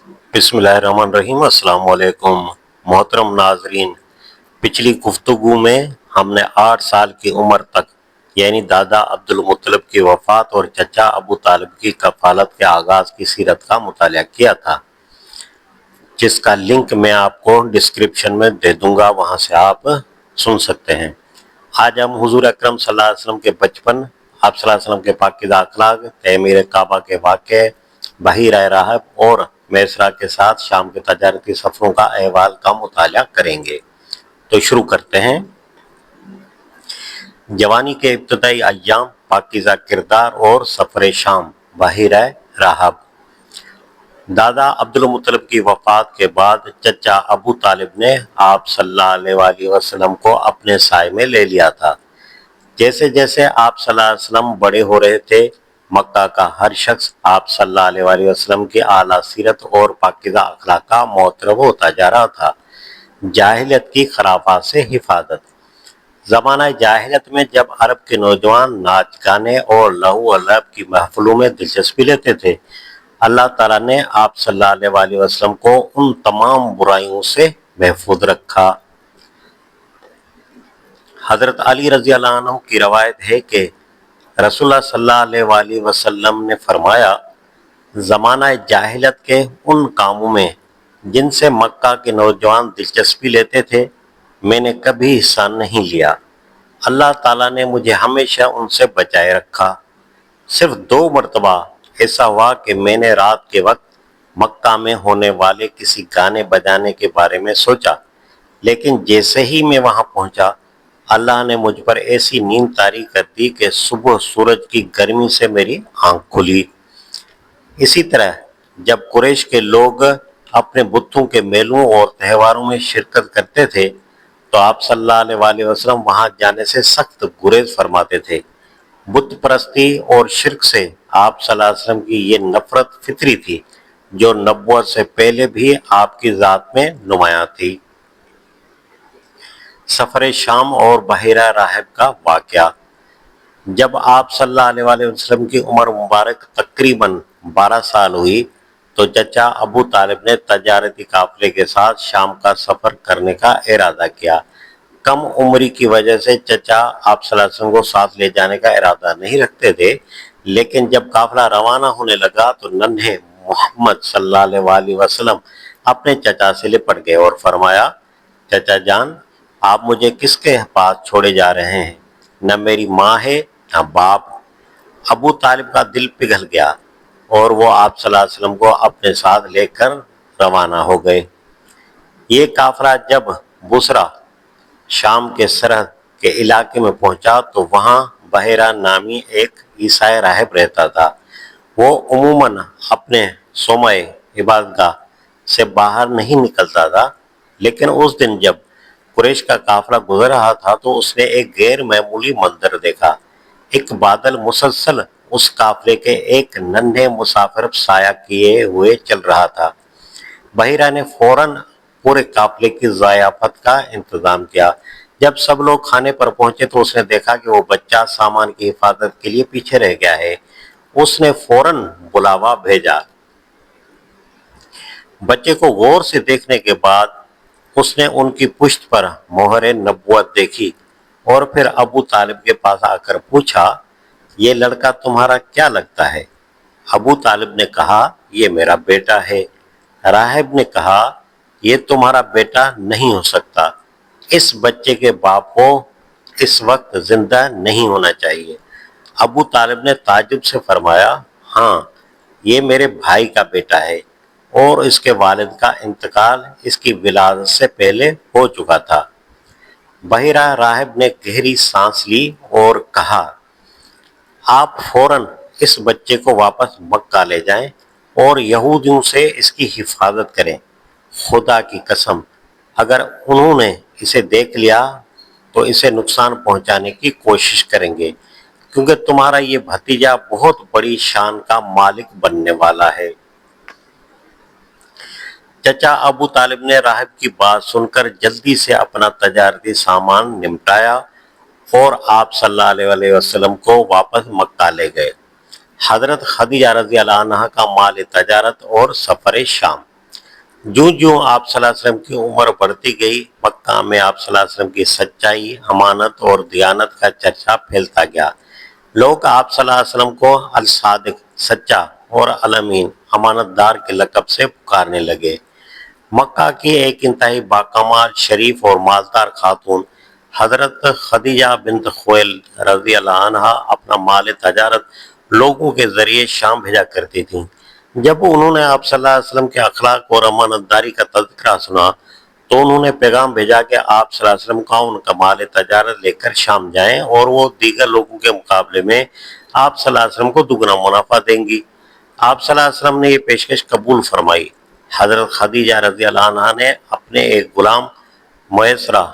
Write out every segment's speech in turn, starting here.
बिस्मिल्लाहिर्रहमानिर्रहीम। अस्सलाम वालेकुम। मोहतरम नाजरीन, पिछली गुफ्तगू में हमने 8 साल की उम्र तक यानी दादा अब्दुल मुत्तलिब की वफ़ात और चचा अबू तालिब की कफ़ालत के आगाज़ की सीरत का मुताला किया था, जिसका लिंक मैं आपको डिस्क्रिप्शन में दे दूंगा, वहां से आप सुन सकते हैं। आज हम हुजूर अकरम सल्लल्लाहु अलैहि वसल्लम के बचपन, आप सल्लल्लाहु अलैहि वसल्लम के पाकीज़ा अखलाक, तमीर काबा के वाक़े, बहीर राहिब और मैसरा के साथ शाम के तजारती सफ़रों का अहवाल का मुताला करेंगे। तो शुरू करते हैं। जवानी के इब्तदाई अय्याम, पाकीज़ा किरदार और सफ़र शाम, बहीर राहिब। दादा अब्दुल मुत्तलिब की वफ़ात के बाद चचा अबू तालिब ने आप सल्लल्लाहु अलैहि वसल्लम को अपने साए में ले लिया था। जैसे जैसे आप सल्लल्लाहु अलैहि वसल्लम बड़े हो रहे थे, मक्का का हर शख्स आप सल्लल्लाहु अलैहि वसल्लम की आला सीरत और पाकीज़ा अखलाक का मोहतरम होता जा रहा था। जाहिलियत की खराफात से हिफाजत। ज़माना जाहिलियत में जब अरब के नौजवान नाच गाने और लहू व लहब की महफिलों में दिलचस्पी लेते थे, अल्लाह ताला ने आप सल्लल्लाहु अलैहि वसल्लम को उन तमाम बुराइयों से महफूज रखा। हज़रत अली रज़ी अल्लाह अन्हु की रवायत है कि रसूलुल्लाह सल्लल्लाहु अलैहि वसल्लम ने फरमाया, ज़माना जाहिलियत के उन कामों में जिनसे मक्का के नौजवान दिलचस्पी लेते थे, मैंने कभी हिस्सा नहीं लिया। अल्लाह ताला ने मुझे हमेशा उनसे बचाए रखा। सिर्फ 2 मरतबा ऐसा हुआ कि मैंने रात के वक्त मक्का में होने वाले किसी गाने बजाने के बारे में सोचा, लेकिन जैसे ही मैं वहां पहुंचा, अल्लाह ने मुझ पर ऐसी नींद तारी कर दी कि सुबह सूरज की गर्मी से मेरी आंख खुली। इसी तरह जब कुरैश के लोग अपने बुतों के मेलों और त्योहारों में शिरकत करते थे, तो आप सल्लल्लाहु अलैहि वसल्लम वहां जाने से सख्त गुरेज फरमाते थे। बुत परस्ती और शिर्क से आप सल्लल्लाहु अलैहि वसल्लम की ये नफरत फितरी थी, जो नबुव्वत से पहले भी आपकी ज़ात में नुमायां थी। सफ़र शाम और बहीरा राहिब का वाक़या। जब आप सल्लल्लाहु अलैहि वसल्लम की उम्र मुबारक तकरीबन 12 साल हुई, तो चचा अबू तालिब ने तजारती काफिले के साथ शाम का सफ़र करने का इरादा किया। कम उम्री की वजह से चचा आप सल्लल्लाहु अलैहि वसल्लम को साथ ले जाने का इरादा नहीं रखते थे, लेकिन जब काफिला रवाना होने लगा तो नन्हे मोहम्मद सल्लल्लाहु अलैहि वसल्लम अपने चचा से लिपट गए और फरमाया, चचा जान, आप मुझे किसके पास छोड़े जा रहे हैं? न मेरी माँ है न बाप। अबू तालिब का दिल पिघल गया और वो आप सल्लल्लाहु अलैहि वसल्लम को अपने साथ लेकर रवाना हो गए। ये काफिला जब बुसरा शाम के सरहद के इलाके में पहुंचा, तो वहां बहेरा नामी एक ईसाई राहिब रहता था। वो उमूमन अपने सोमय इबादतगाह से बाहर नहीं निकलता था, लेकिन उस दिन जब कुरैश का काफिला गुजर रहा था, तो उसने एक गैर मामूली मंजर देखा। एक बादल मुसलसल उस काफिले के एक नन्हे मुसाफिर साया किए हुए चल रहा था। बहीरा ने फौरन पूरे काफिले की ज़याफत का इंतजाम किया। जब सब लोग खाने पर पहुंचे, तो उसने देखा कि वो बच्चा सामान की हिफाजत के लिए पीछे रह गया है। उसने फौरन बुलावा भेजा। बच्चे को गौर से देखने के बाद उसने उनकी पुश्त पर मोहर नबुव्वत देखी और फिर अबू तालिब के पास आकर पूछा, ये लड़का तुम्हारा क्या लगता है? अबू तालिब ने कहा, ये मेरा बेटा है। राहिब ने कहा, ये तुम्हारा बेटा नहीं हो सकता। इस बच्चे के बाप को इस वक्त जिंदा नहीं होना चाहिए। अबू तालिब ने ताज्जुब से फरमाया, हाँ, ये मेरे भाई का बेटा है और इसके वालिद का इंतकाल इसकी विलादत से पहले हो चुका था। बहीरा राहिब ने गहरी सांस ली और कहा, आप फौरन इस बच्चे को वापस मक्का ले जाएं और यहूदियों से इसकी हिफाजत करें। खुदा की कसम, अगर उन्होंने इसे देख लिया तो इसे नुकसान पहुंचाने की कोशिश करेंगे, क्योंकि तुम्हारा ये भतीजा बहुत बड़ी शान का मालिक बनने वाला है। चचा अबू तालिब ने राहिब की बात सुनकर जल्दी से अपना तजारती सामान निपटाया और आप सल्लल्लाहु अलैहि वसल्लम को वापस मक्का ले गए। हजरत खदीजा रज़ी अल्लाह अन्हा का माल तजारत और सफर शाम। جوں جوں آپ صلی اللہ علیہ وسلم کی عمر بڑھتی گئی، مکہ میں آپ صلی اللہ علیہ وسلم کی سچائی، امانت اور دیانت کا چرچا پھیلتا گیا۔ لوگ آپ صلی اللہ علیہ وسلم کو الصادق، سچا اور الامین، امانت دار کے لقب سے پکارنے لگے۔ مکہ کی ایک انتہائی باکمال، شریف اور مالدار خاتون حضرت خدیجہ بنت خویلد رضی اللہ عنہا اپنا مال تجارت لوگوں کے ذریعے شام بھیجا کرتی تھیں۔ جب انہوں نے آپ صلی اللہ علیہ وسلم کے اخلاق اور امانت داری کا تذکرہ سنا تو انہوں نے پیغام بھیجا کہ آپ صلی اللہ علیہ وسلم کا ان کا مال تجارت لے کر شام جائیں اور وہ دیگر لوگوں کے مقابلے میں آپ صلی اللہ علیہ وسلم کو دگنا منافع دیں گی۔ آپ صلی اللہ علیہ وسلم نے یہ پیشکش قبول فرمائی۔ حضرت خدیجہ رضی اللہ عنہا نے اپنے ایک غلام میسرہ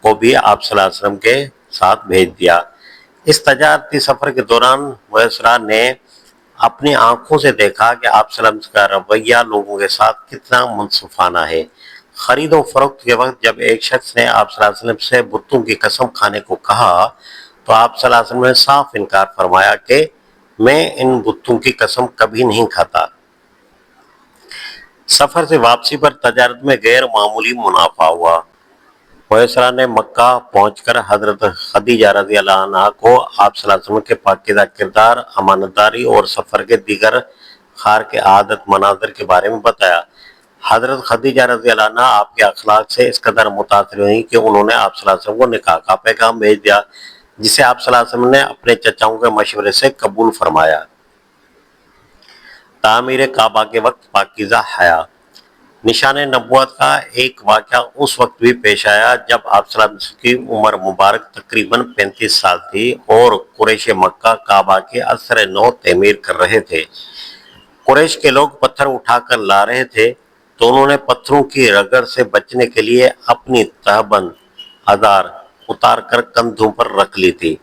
کو بھی آپ صلی اللہ علیہ وسلم کے ساتھ بھیج دیا۔ اس تجارتی سفر کے دوران میسرہ نے اپنی آنکھوں سے دیکھا کہ آپ صلی اللہ علیہ وسلم کا رویہ لوگوں کے ساتھ کتنا منصفانہ ہے۔ خرید و فروخت کے وقت جب ایک شخص نے آپ صلی اللہ علیہ وسلم سے بتوں کی قسم کھانے کو کہا تو آپ صلی اللہ علیہ وسلم نے صاف انکار فرمایا کہ میں ان بتوں کی قسم کبھی نہیں کھاتا۔ سفر سے واپسی پر تجارت میں غیر معمولی منافع ہوا۔ میسرہ نے مکہ پہنچ کر حضرت خدیجہ رضی اللہ عنہا کو آپ صلی اللہ علیہ وسلم کے پاکیزہ کردار، امانت داری اور سفر کے دیگر خار کے عادت مناظر کے بارے میں بتایا۔ حضرت خدیجہ رضی اللہ عنہا آپ کے اخلاق سے اس قدر متاثر ہوئی کہ انہوں نے آپ صلی اللہ علیہ وسلم کو نکاح کا پیغام بھیج دیا، جسے آپ صلی اللہ علیہ وسلم نے اپنے چچاؤں کے مشورے سے قبول فرمایا۔ تعمیر کعبہ کے وقت پاکیزہ حیا۔ نشان نبوت کا ایک واقعہ اس وقت بھی پیش آیا جب آپ صلی اللہ علیہ وسلم کی عمر مبارک تقریباً 35 سال تھی اور قریش مکہ کعبہ کے اثر نو تعمیر کر رہے تھے۔ قریش کے لوگ پتھر اٹھا کر لا رہے تھے تو انہوں نے پتھروں کی رگڑ سے بچنے کے لیے اپنی تہبند ازار اتار کر کندھوں پر رکھ لی تھی۔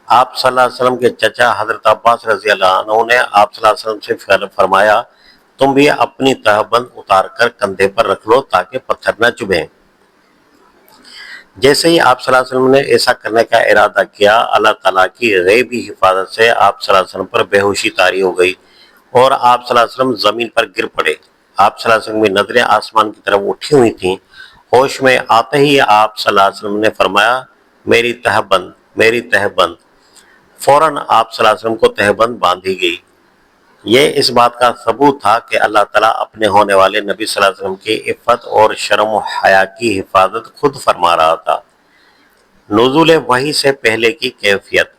آپ صلی اللہ علیہ وسلم کے چچا حضرت عباس رضی اللہ عنہ نے آپ صلی اللہ علیہ وسلم سے فرمایا تم بھی اپنی تہبند اتار کر کندھے پر رکھ لو تاکہ پتھر نہ چبھیں۔ جیسے ہی آپ صلی اللہ علیہ وسلم نے ایسا کرنے کا ارادہ کیا، اللہ تعالیٰ کی غیبی حفاظت سے آپ صلی اللہ علیہ وسلم پر بے ہوشی طاری ہو گئی اور آپ صلی اللہ علیہ وسلم زمین پر گر پڑے۔ آپ صلی اللہ علیہ وسلم کی نظریں آسمان کی طرف اٹھی ہوئی تھیں۔ ہوش میں آتے ہی آپ صلی اللہ علیہ وسلم نے فرمایا میری تہبند، میری تہبند۔ فوراً آپ صلی اللہ علیہ وسلم کو تہبند باندھی گئی۔ یہ اس بات کا ثبوت تھا کہ اللہ تعالیٰ اپنے ہونے والے نبی صلی اللہ علیہ وسلم کی عفت اور شرم و حیا کی حفاظت خود فرما رہا تھا۔ نزول وحی سے پہلے کی کیفیت۔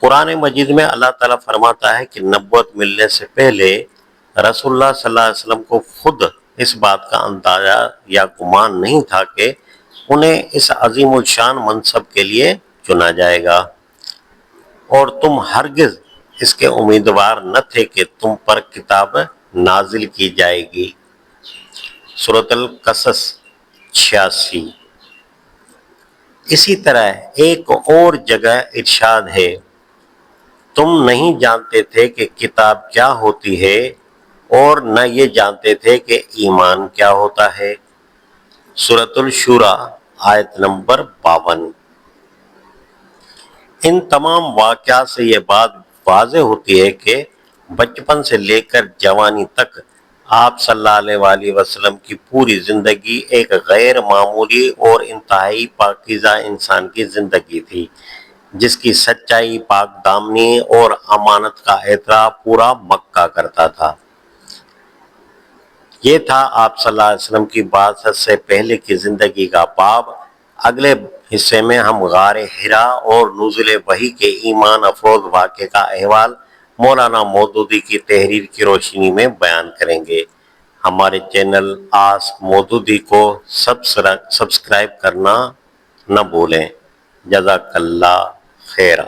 قرآن مجید میں اللہ تعالیٰ فرماتا ہے کہ نبوت ملنے سے پہلے رسول اللہ صلی اللہ علیہ وسلم کو خود اس بات کا اندازہ یا گمان نہیں تھا کہ انہیں اس عظیم الشان منصب کے لیے چنا جائے گا، اور تم ہرگز اس کے امیدوار نہ تھے کہ تم پر کتاب نازل کی جائے گی۔ سورۃ القصص 86۔ اسی طرح ایک اور جگہ ارشاد ہے تم نہیں جانتے تھے کہ کتاب کیا ہوتی ہے اور نہ یہ جانتے تھے کہ ایمان کیا ہوتا ہے۔ سورۃ الشورى آیت نمبر 52۔ ان تمام واقعات سے یہ بات واضح ہوتی ہے کہ بچپن سے لے کر جوانی تک آپ صلی اللہ علیہ وآلہ وسلم کی پوری زندگی ایک غیر معمولی اور انتہائی پاکیزہ انسان کی زندگی تھی، جس کی سچائی، پاک دامنی اور امانت کا اعتراف پورا مکہ کرتا تھا۔ یہ تھا آپ صلی اللہ علیہ وسلم کی بعثت سے پہلے کی زندگی کا باب۔ اگلے حصے میں ہم غار حرا اور نزول وحی کے ایمان افروز واقعے کا احوال مولانا مودودی کی تحریر کی روشنی میں بیان کریں گے۔ ہمارے چینل آسک مودودی کو سبسکرائب کرنا نہ بھولیں۔ جزاک اللہ خیرہ۔